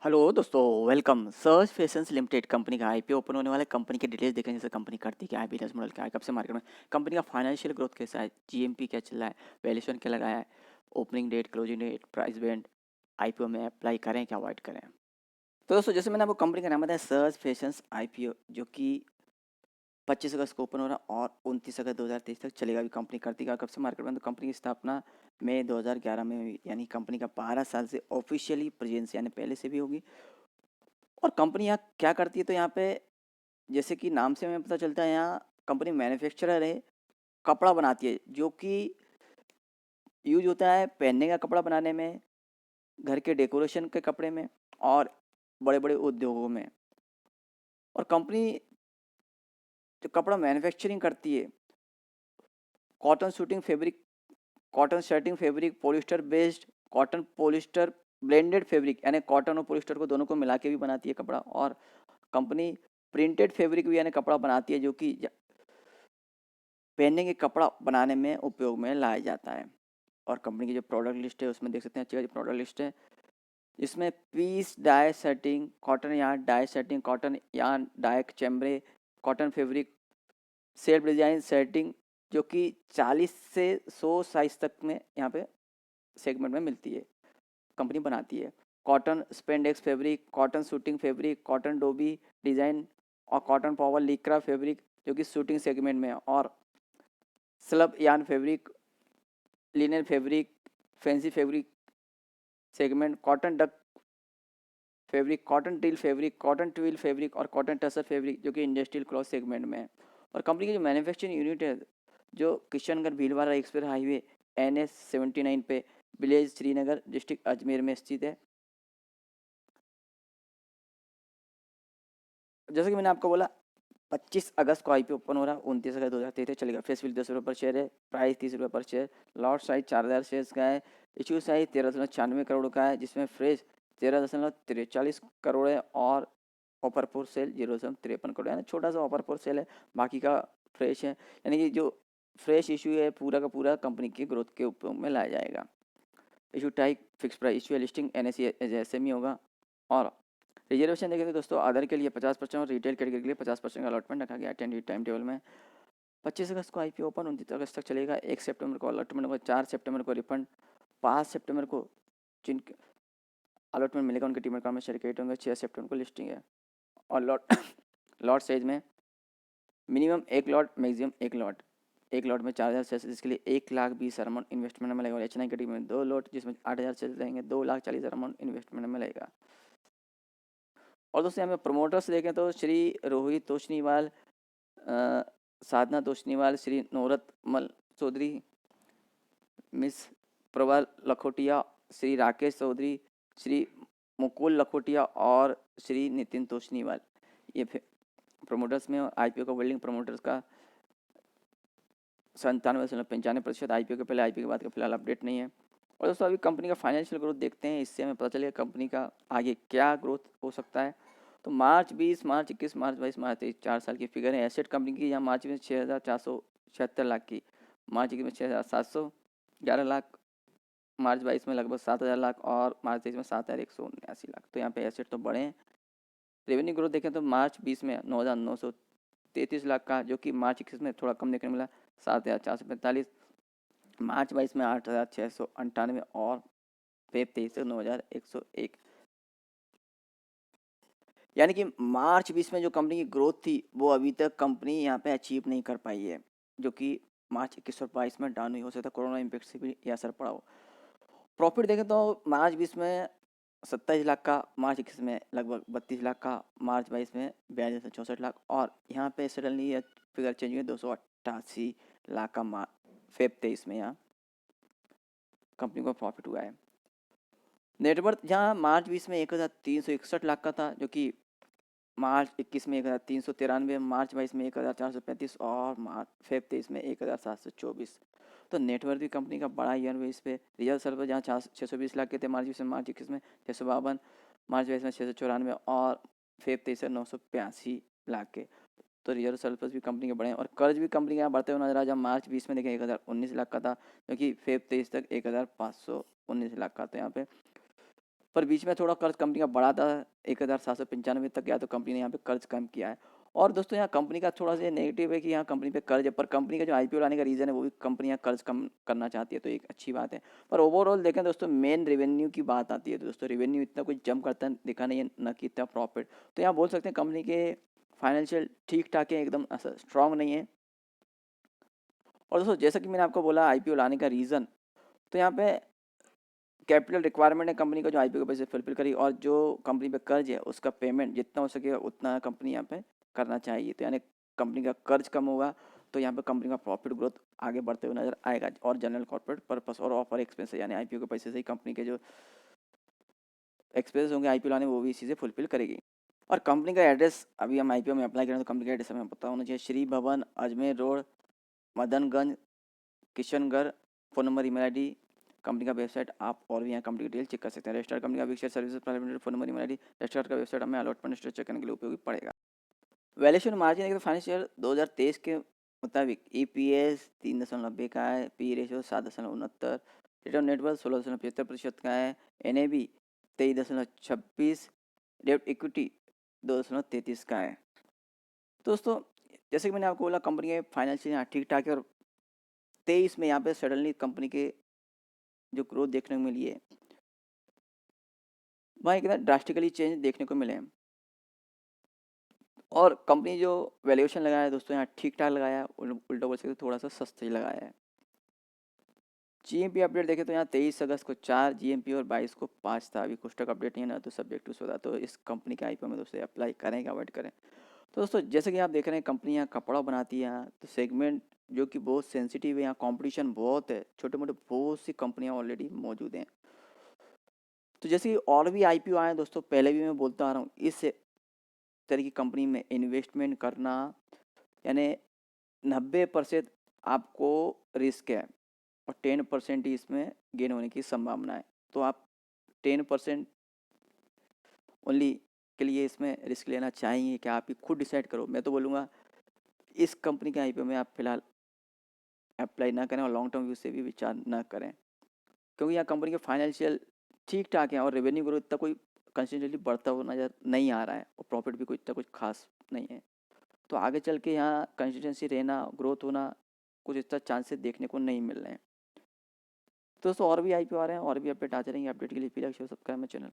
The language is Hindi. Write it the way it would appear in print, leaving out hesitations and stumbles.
हेलो दोस्तों, welcome. Search fashions limited company का आईपीओ ओपन होने वाला है। कंपनी के डिटेल्स देखें, जैसे कंपनी करती क्या है, बिजनेस मॉडल क्या है, कब से मार्केट में, कंपनी का फाइनेंशियल ग्रोथ कैसा है, जीएमपी क्या चल रहा है, वैल्यूएशन क्या लगाया है, opening date, closing date, price band, IPO में अप्लाई करें क्या अवॉइड करें। तो दोस्तों, जैसे मैंने आपको कंपनी का नाम बताया, सर्च फैशंस आईपीओ, जो कि 25 अगस्त को ओपन हो रहा है और 29 अगस्त 2023 तक चलेगा। अभी कंपनी करती का कब से मार्केट में, तो कंपनी की स्थापना मई 2011 में हुई, यानी कंपनी का 12 साल से ऑफिशियली प्रेजेंस, यानी पहले से भी होगी। और कंपनी यहाँ क्या करती है, तो यहाँ पे जैसे कि नाम से हमें पता चलता है, यहाँ कंपनी मैन्युफैक्चरर है, कपड़ा बनाती है, जो कि यूज होता है पहनने का कपड़ा बनाने में, घर के डेकोरेशन के कपड़े में और बड़े बड़े उद्योगों में। और कंपनी जो कपड़ा मैन्युफैक्चरिंग करती है, cotton shooting fabric, cotton shirting fabric, polyester based, cotton polyester blended fabric, यानी कॉटन और पॉलिस्टर को दोनों को मिला के भी बनाती है कपड़ा। और कंपनी प्रिंटेड फैब्रिक भी यानी कपड़ा बनाती है, जो कि पहनने के कपड़ा बनाने में उपयोग में लाया जाता है। और कंपनी की जो प्रोडक्ट लिस्ट है, उसमें देख सकते हैं, अच्छी खासी प्रोडक्ट लिस्ट है। इसमें piece dye setting, cotton yarn dye setting, cotton yarn dye chambray, cotton fabric, self design setting, जो कि 40 से 100 साइज तक में यहाँ पे सेगमेंट में मिलती है, कंपनी बनाती है। Cotton spandex fabric, cotton shooting fabric, cotton Dobby design और कॉटन पावर लिक्रा फैब्रिक, जो कि शूटिंग सेगमेंट में है। और slub yarn fabric, linen fabric, fancy fabric segment, cotton duck fabric, cotton till fabric, cotton twill fabric और कॉटन टसर फैब्रिक, जो कि इंडस्ट्रियल क्लॉथ सेगमेंट में है। और कंपनी की जो मैन्युफैक्चरिंग यूनिट है, जो Kishangarh Bhilwara express highway NH79 पे विलेज श्रीनगर डिस्ट्रिक्ट अजमेर में स्थित है। जैसे कि मैंने आपको बोला, 25 अगस्त को आईपीओ ओपन हो रहा है, 29 अगस्त 2023 चलेगा। फेस वैल्यू 10 रुपये पर शेयर है, प्राइस 30 रुपये पर शेयर, लॉट साइज 4000 शेयर्स का है, इश्यू साइज 13.96 करोड़ का है, जिसमें फ्रेश 13.43 करोड़ है और ऑफर फॉर सेल 0.53 करोड़, यानी छोटा सा ऑफर फॉर सेल है, बाकी का फ्रेश है। यानी कि जो फ्रेश इशू है, पूरा का पूरा कंपनी की ग्रोथ के उपयोग में लाया जाएगा। Issue type fix price issue है, लिस्टिंग NSE SME होगा। और रिजर्वेशन देखें तो दोस्तों, अदर के लिए 50% और रिटेल कैटेगरी के लिए 50% का अलॉटमेंट रखा गया है टाइम टेबल में। 25 अगस्त को आईपीओ ओपन, 29 अगस्त तक चलेगा। 1 सितंबर को अलॉटमेंट होगा, 4 सितंबर को रिफंड, 5 सितंबर को जिन अलॉटमेंट मिलेगा उनके टीम अकाउंट में सर्टिफिकेट होंगे, 6 सितंबर को लिस्टिंग है। और लॉट लॉट साइज में minimum 1 lot, maximum 1 lot. 1 lot में 4000 सेल्स, जिसके लिए 1,20,000 अमाउंट इन्वेस्टमेंट में लगेगा। HNI कैटेगरी में 2 लॉट, जिसमें 8000 सेल्स रहेंगे, 2,40,000 अमाउंट इन्वेस्टमेंट में लगेगा। और दोस्तों, यहाँ पे प्रमोटर्स देखें तो श्री रोहित तोशनीवाल, साधना तोशनीवाल, श्री नोरतमल चौधरी, मिस प्रभा लखोटिया, श्री राकेश चौधरी, श्री मुकुल लखोटिया और श्री नितिन तोशनीवाल, ये प्रमोटर्स में। आईपीओ का होल्डिंग प्रमोटर्स का 97.95% आईपीओ के पहले, आईपीओ के बाद का फिलहाल अपडेट नहीं है। और दोस्तों, अभी कंपनी का फाइनेंशियल ग्रोथ देखते हैं, इससे हमें पता चलेगा कंपनी का आगे क्या ग्रोथ हो सकता है। तो मार्च 20, मार्च 21, मार्च 22, मार्च 23, 4 साल की फिगर है। एसेट कंपनी की यहाँ मार्च में 6,476 लाख की, मार्च 21 में 6,711 लाख, मार्च 22 में लगभग 7,000 लाख और मार्च 23 में 7,179 लाख। तो यहाँ पे एसेट तो बढ़े हैं। रेवेन्यू ग्रोथ देखें तो मार्च 20 में 9,933 लाख का, जो कि मार्च 21 में थोड़ा कम देखने मिला, 7,445, मार्च 22 में 8,698 और फेब 23 से 9,101। यानी कि मार्च 20 में जो कंपनी की ग्रोथ थी, वो अभी तक कंपनी यहाँ पे अचीव नहीं कर पाई है, जो कि मार्च 21 और 22 में डाउन हुई। हो सकता है कोरोना इम्पैक्ट से भी ये असर पड़ा हो। प्रॉफिट देखें तो मार्च 20 में 27 लाख का, मार्च 21 में लगभग 32 लाख का, मार्च 22 में 42 से 64 लाख। और यहाँ पे सडनली ये फिगर चेंज हुई, 288 लाख का फेब 23 में यहाँ कंपनी को प्रॉफिट हुआ है। नेटवर्थ जहाँ मार्च 20 में 1,361 लाख का था, जो कि मार्च 21 में 1,393, मार्च 22 में 1,435 और मार्च फेब 23 में 1,724। तो नेटवर्थ भी कंपनी का बड़ा ईयर बेस पे। रिजर्व सर्वर जहाँ 620 लाख के थे मार्च 20 में, मार्च 21 में 652, मार्च 22 में 694 और फेब 23 में 985 लाख के। तो रिजर्व सर्विस भी कंपनी के बड़े हैं। और कर्ज भी कंपनी का यहाँ बढ़ते हुए नजर आ, जब मार्च 20 में देखें 1,019 लाख का था, जो कि फेब 23 तक 1,519 लाख का। तो यहाँ पे पर बीच में थोड़ा कर्ज कंपनी का बढ़ा था 1795 तक गया, तो कंपनी ने यहाँ पे कर्ज कम किया है। और दोस्तों यहाँ कंपनी का थोड़ा सा नेगेटिव है कि यहाँ कंपनी पे कर्ज है, पर कंपनी का जो आईपीओ लाने का रीज़न है वो भी कंपनी यहाँ कर्ज कम करना चाहती है, तो एक अच्छी बात है। पर ओवरऑल देखें दोस्तों, मेन रेवेन्यू की बात आती है तो दोस्तों रेवेन्यू इतना कुछ जंप करता दिखा नहीं है, न कि इतना प्रॉफिट। तो यहाँ बोल सकते हैं कंपनी के फाइनेंशियल ठीक ठाक है, एकदम स्ट्रांग नहीं है। और दोस्तों जैसा कि मैंने आपको बोला आईपीओ लाने का रीज़न, तो यहाँ पे कैपिटल रिक्वायरमेंट है कंपनी का जो आईपीओ के पैसे फुलफिल करी, और जो कंपनी पे कर्ज है उसका पेमेंट जितना हो सके उतना कंपनी यहाँ पे करना चाहिए। तो यानी कंपनी का कर्ज कम होगा तो यहाँ पे कंपनी का प्रॉफिट ग्रोथ आगे बढ़ते हुए नजर आएगा। और जनरल कॉर्पोरेट पर्पस और ऑफर एक्सपेंस यानी आईपीओ के पैसे से ही कंपनी के जो एक्सपेंस होंगे आईपीओ लाने वो भी इसी से फुलफिल करेगी। और कंपनी का एड्रेस अभी हम आईपीओ में अप्लाई करें तो कंपनी का एड्रेस हमें पता होना चाहिए, श्री भवन, Ajmer road, Madanganj, Kishangarh. Phone number, email ID, company का वेबसाइट, आप और भी यहाँ कंपनी डिटेल चेक कर सकते हैं। रजिस्टर्ड कंपनी का विक्शेयर services private limited, phone number, email ID. Registered का वेबसाइट हमें अलॉटमेंट स्टेटस चेक करने के लिए उपयोगी पड़ेगा। वैल्यूएशन मार्जिन एक फाइनेंशियल 2023 के मुताबिक ईपीएस 3.90 का है, पी रेशियो 7.69, रिटर्न नेटवर्थ 16.75% का है, एनएबी 23.26, डेब्ट इक्विटी 2.33 का है। दोस्तों जैसे कि मैंने आपको बोला कंपनी के फाइनेंशियल यहाँ ठीक ठाक है, और 23 में यहाँ पे सडनली कंपनी के जो ग्रोथ देखने को मिली है वहाँ एक ड्रास्टिकली चेंज देखने को मिले हैं। और कंपनी जो वैल्यूएशन लगाया है दोस्तों यहाँ ठीक ठाक लगाया है, उल्टा बोल सकते थोड़ा सा सस्ता ही लगाया है। जीएमपी अपडेट देखें तो यहाँ 23 अगस्त को 4 जीएमपी और 22 को 5 था। अभी कुछ तक अपडेट नहीं है ना, तो सब्जेक्ट टू सौदा, तो इस कंपनी के आईपीओ में दोस्तों अप्लाई करें कि अवॉइड करें। तो दोस्तों जैसे कि आप देख रहे हैं कंपनी यहाँ कपड़ा बनाती है यहाँ, तो सेगमेंट जो कि बहुत सेंसिटिव है, यहाँ कॉम्पिटिशन बहुत है, छोटे मोटे बहुत सी कंपनियाँ ऑलरेडी मौजूद हैं। तो जैसे कि और भी आईपीओ आए हैं दोस्तों, पहले भी मैं बोलता आ रहा हूँ, इस तरह की कंपनी में इन्वेस्टमेंट करना यानी 90% आपको रिस्क है और 10% ही इसमें गेन होने की संभावना है। तो आप 10% ओनली के लिए इसमें रिस्क लेना चाहिए कि आप ही खुद डिसाइड करो। मैं तो बोलूँगा इस कंपनी के आईपीओ में आप फिलहाल अप्लाई ना करें और लॉन्ग टर्म व्यू से भी विचार ना करें, क्योंकि यहाँ कंपनी के फाइनेंशियल ठीक ठाक है और रेवेन्यू ग्रोथ इतना कोई कंसिस्टेंटली बढ़ता हुआ नज़र नहीं आ रहा है, और प्रॉफिट भी कोई इतना कुछ खास नहीं है। तो आगे चल के यहाँ कंसिस्टेंसी रहना, ग्रोथ होना, कुछ इतना चांसेस देखने को नहीं मिल रहे हैं। तो दोस्तों और भी आईपीओ आ रहे हैं और भी अपडेट आते रहेंगे। अपडेट के लिए प्लीज सब्सक्राइब माय चैनल।